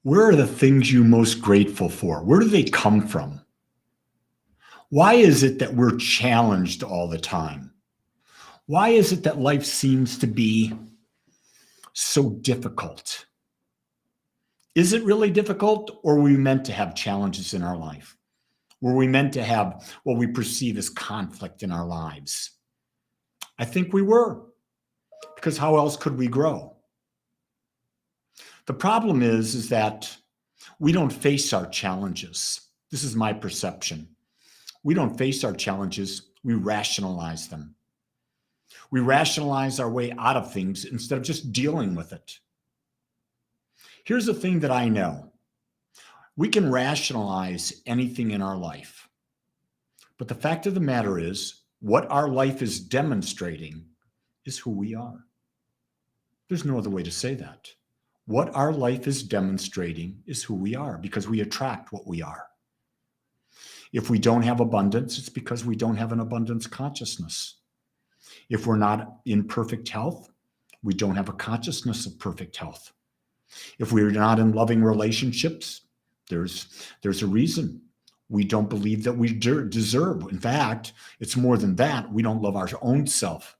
Where are the things you most grateful for? Where do they come from? Why is it that we're challenged all the time? Why is it that life seems to be so difficult? Is it really difficult, or were we meant to have challenges in our life? Were we meant to have what we perceive as conflict in our lives? I think we were, because how else could we grow? The problem is that we don't face our challenges. This is my perception. We don't face our challenges, we rationalize them. We rationalize our way out of things instead of just dealing with it. Here's the thing that I know. We can rationalize anything in our life. But the fact of the matter is, what our life is demonstrating is who we are. There's no other way to say that. What our life is demonstrating is who we are, because we attract what we are. If we don't have abundance, it's because we don't have an abundance consciousness. If we're not in perfect health, we don't have a consciousness of perfect health. If we're not in loving relationships, there's a reason. We don't believe that we deserve. In fact, it's more than that. We don't love our own self.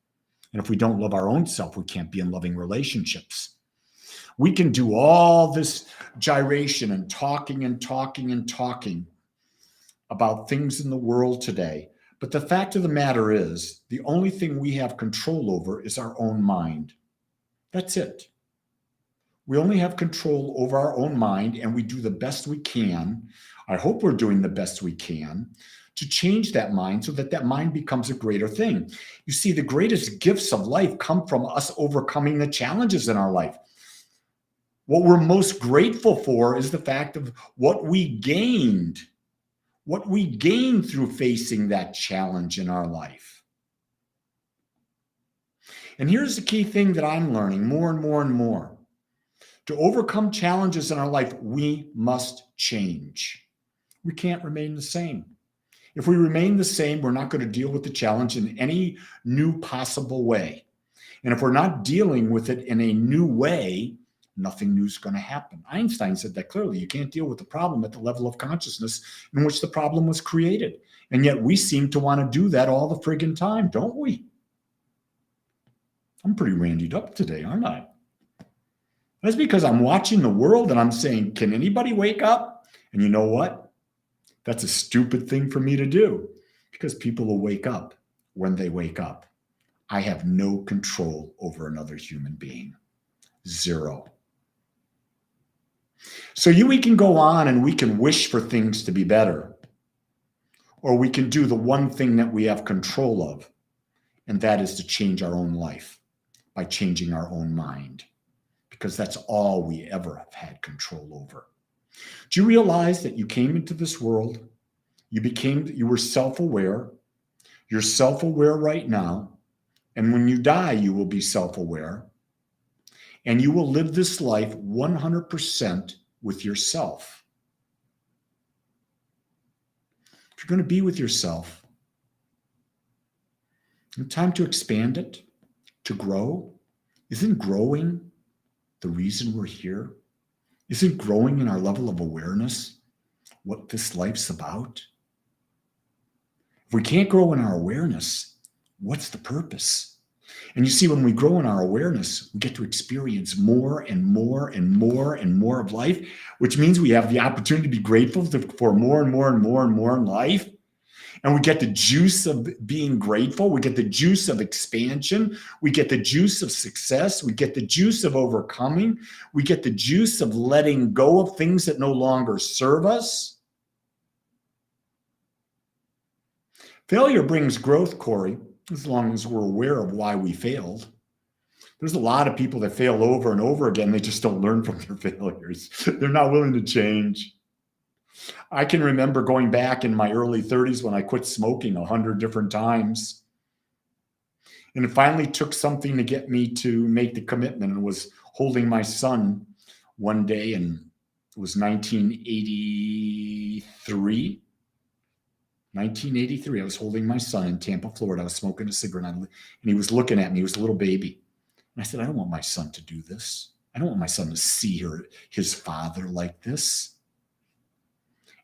And if we don't love our own self, we can't be in loving relationships. We can do all this gyration and talking about things in the world today. But the fact of the matter is, the only thing we have control over is our own mind. That's it. We only have control over our own mind, and we do the best we can. I hope we're doing the best we can to change that mind so that that mind becomes a greater thing. You see, the greatest gifts of life come from us overcoming the challenges in our life. What we're most grateful for is the fact of what we gained through facing that challenge in our life. And here's the key thing that I'm learning more and more and more. To overcome challenges in our life, we must change. We can't remain the same. If we remain the same, we're not going to deal with the challenge in any new possible way. And if we're not dealing with it in a new way, nothing new is going to happen. Einstein said that clearly. You can't deal with the problem at the level of consciousness in which the problem was created. And yet we seem to want to do that all the friggin' time, don't we? I'm pretty randied up today, aren't I? That's because I'm watching the world and I'm saying, can anybody wake up? And you know what? That's a stupid thing for me to do, because people will wake up when they wake up. I have no control over another human being. Zero. So we can go on and we can wish for things to be better, or we can do the one thing that we have control of, and that is to change our own life by changing our own mind, because that's all we ever have had control over. Do you realize that you came into this world, you were self-aware, you're self-aware right now, and when you die, you will be self-aware, and you will live this life 100% with yourself. If you're going to be with yourself, it's time to expand it, to grow. Isn't growing the reason we're here? Isn't growing in our level of awareness what this life's about? If we can't grow in our awareness, what's the purpose? And you see, when we grow in our awareness, we get to experience more and more and more and more of life, which means we have the opportunity to be grateful for more and more and more and more in life. And we get the juice of being grateful. We get the juice of expansion. We get the juice of success. We get the juice of overcoming. We get the juice of letting go of things that no longer serve us. Failure brings growth, Corey, as long as we're aware of why we failed. There's a lot of people that fail over and over again. They just don't learn from their failures. They're not willing to change. I can remember going back in my early 30s when I quit smoking 100 different times. And it finally took something to get me to make the commitment, and was holding my son one day, and it was 1983. 1983, I was holding my son in Tampa, Florida. I was smoking a cigarette, and he was looking at me. He was a little baby. And I said, I don't want my son to do this. I don't want my son to see his father like this.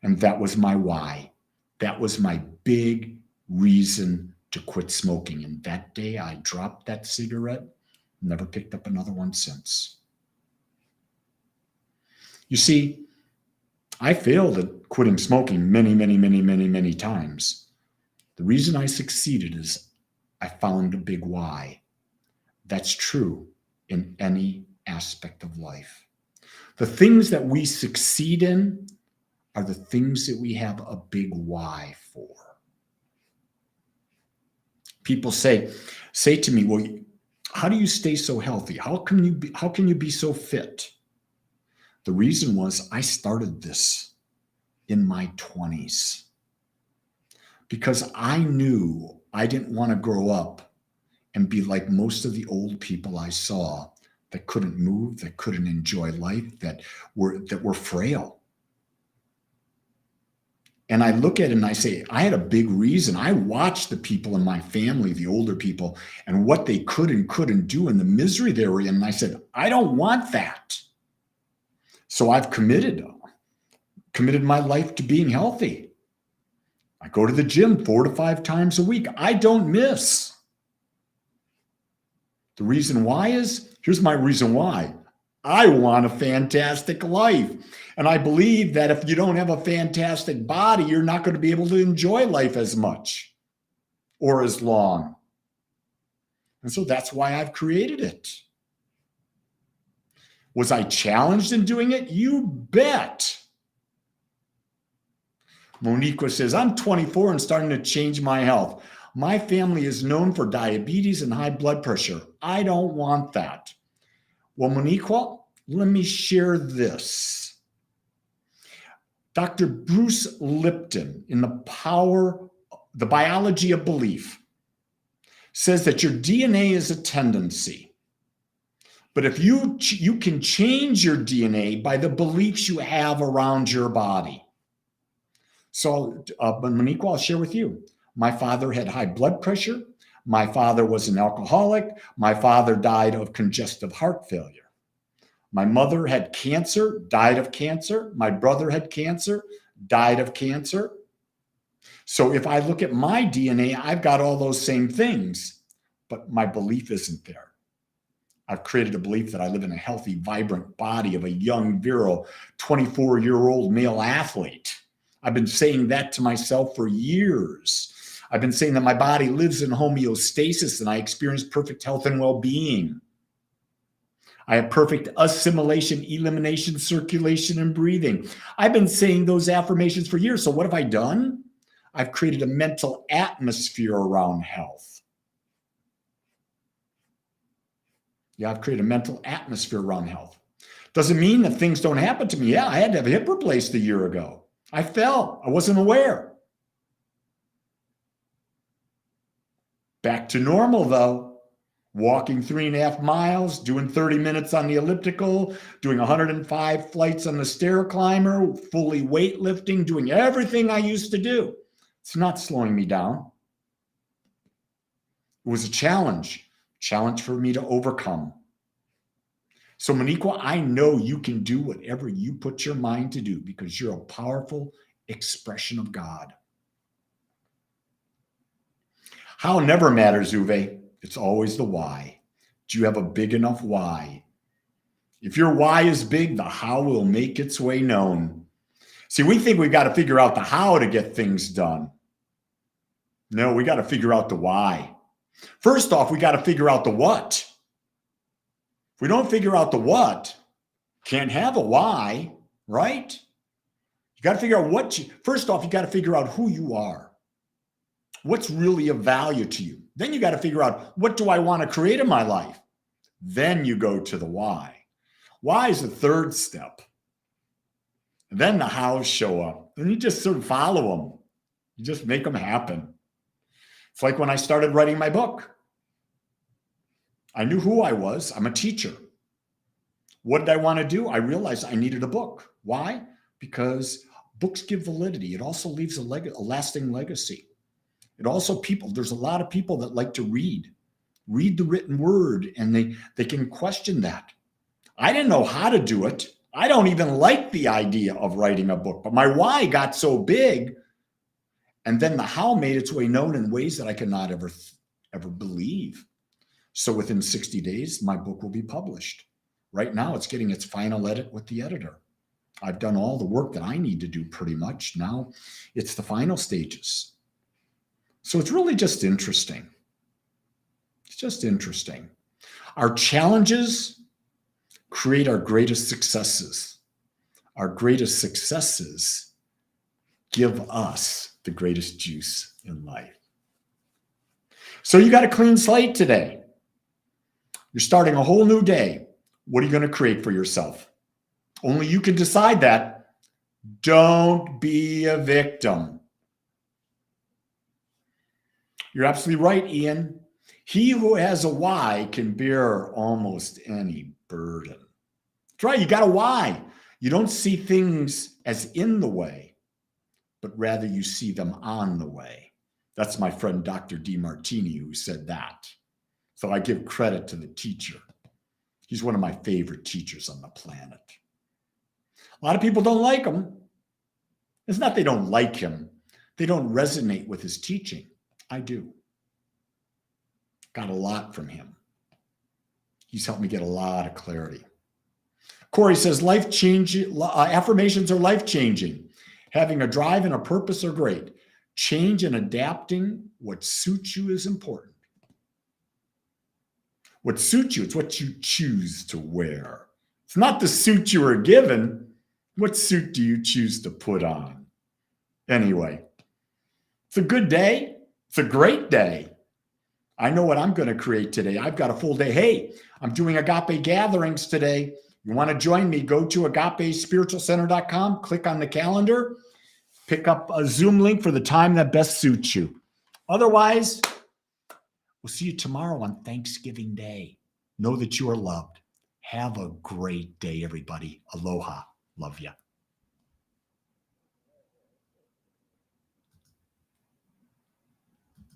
And that was my why. That was my big reason to quit smoking. And that day I dropped that cigarette, never picked up another one since. You see, I failed at quitting smoking many times. The reason I succeeded is I found a big why. That's true in any aspect of life. The things that we succeed in are the things that we have a big why for. People say to me, well, how do you stay so healthy? How can you be so fit? The reason was I started this in my 20s because I knew I didn't want to grow up and be like most of the old people I saw that couldn't move, that couldn't enjoy life, that were frail. And I look at it and I say, I had a big reason. I watched the people in my family, the older people, and what they could and couldn't do and the misery they were in. And I said, I don't want that. So I've committed my life to being healthy. I go to the gym 4 to 5 times a week. I don't miss. The reason why is, here's my reason why. I want a fantastic life. And I believe that if you don't have a fantastic body, you're not going to be able to enjoy life as much or as long. And so that's why I've created it. Was I challenged in doing it? You bet. Moniqua says, I'm 24 and starting to change my health. My family is known for diabetes and high blood pressure. I don't want that. Well, Moniqua, let me share this. Dr. Bruce Lipton in The Biology of Belief says that your DNA is a tendency. But if you can change your DNA by the beliefs you have around your body. So, Moniqua, I'll share with you. My father had high blood pressure. My father was an alcoholic. My father died of congestive heart failure. My mother had cancer, died of cancer. My brother had cancer, died of cancer. So if I look at my DNA, I've got all those same things, but my belief isn't there. I've created a belief that I live in a healthy, vibrant body of a young, virile, 24-year-old male athlete. I've been saying that to myself for years. I've been saying that my body lives in homeostasis and I experience perfect health and well-being. I have perfect assimilation, elimination, circulation, and breathing. I've been saying those affirmations for years. So what have I done? I've created a mental atmosphere around health. Yeah, I've created a mental atmosphere around health. Doesn't mean that things don't happen to me. Yeah, I had to have a hip replaced a year ago. I fell. I wasn't aware. Back to normal, though. Walking 3.5 miles, doing 30 minutes on the elliptical, doing 105 flights on the stair climber, fully weightlifting, doing everything I used to do. It's not slowing me down. It was a challenge for me to overcome. So, Moniqua, I know you can do whatever you put your mind to do because you're a powerful expression of God. How never matters, Uwe. It's always the why. Do you have a big enough why? If your why is big, the how will make its way known. See, we think we've got to figure out the how to get things done. No, we got to figure out the why. First off, we got to figure out the what. If we don't figure out the what, can't have a why, right? You got to figure out first off, you got to figure out who you are. What's really of value to you? Then you got to figure out, what do I want to create in my life? Then you go to the why. Why is the third step. And then the hows show up. And you just sort of follow them. You just make them happen. It's like when I started writing my book. I knew who I was. I'm a teacher. What did I want to do? I realized I needed a book. Why? Because books give validity. It also leaves a lasting legacy. It also there's a lot of people that like to read the written word, and they can question that. I didn't know how to do it. I don't even like the idea of writing a book, but my why got so big. And then the how made its way known in ways that I could not ever believe. So within 60 days, my book will be published. Right now, it's getting its final edit with the editor. I've done all the work that I need to do pretty much. Now it's the final stages. So it's really just interesting. It's just interesting. Our challenges create our greatest successes. Our greatest successes give us the greatest juice in life. So you got a clean slate today. You're starting a whole new day. What are you going to create for yourself? Only you can decide that. Don't be a victim. You're absolutely right, Ian. He who has a why can bear almost any burden. That's right. You got a why. You don't see things as in the way, but rather you see them on the way. That's my friend, Dr. DeMartini, who said that. So I give credit to the teacher. He's one of my favorite teachers on the planet. A lot of people don't like him. It's not they don't like him. They don't resonate with his teaching. I do. Got a lot from him. He's helped me get a lot of clarity. Corey says, affirmations are life-changing. Having a drive and a purpose are great. Change and adapting what suits you is important. What suits you, it's what you choose to wear. It's not the suit you were given. What suit do you choose to put on? Anyway, it's a good day. It's a great day. I know what I'm going to create today. I've got a full day. Hey, I'm doing Agape gatherings today. You want to join me? Go to agapespiritualcenter.com, click on the calendar, pick up a Zoom link for the time that best suits you. Otherwise, we'll see you tomorrow on Thanksgiving Day. Know that you are loved. Have a great day, everybody. Aloha. Love ya.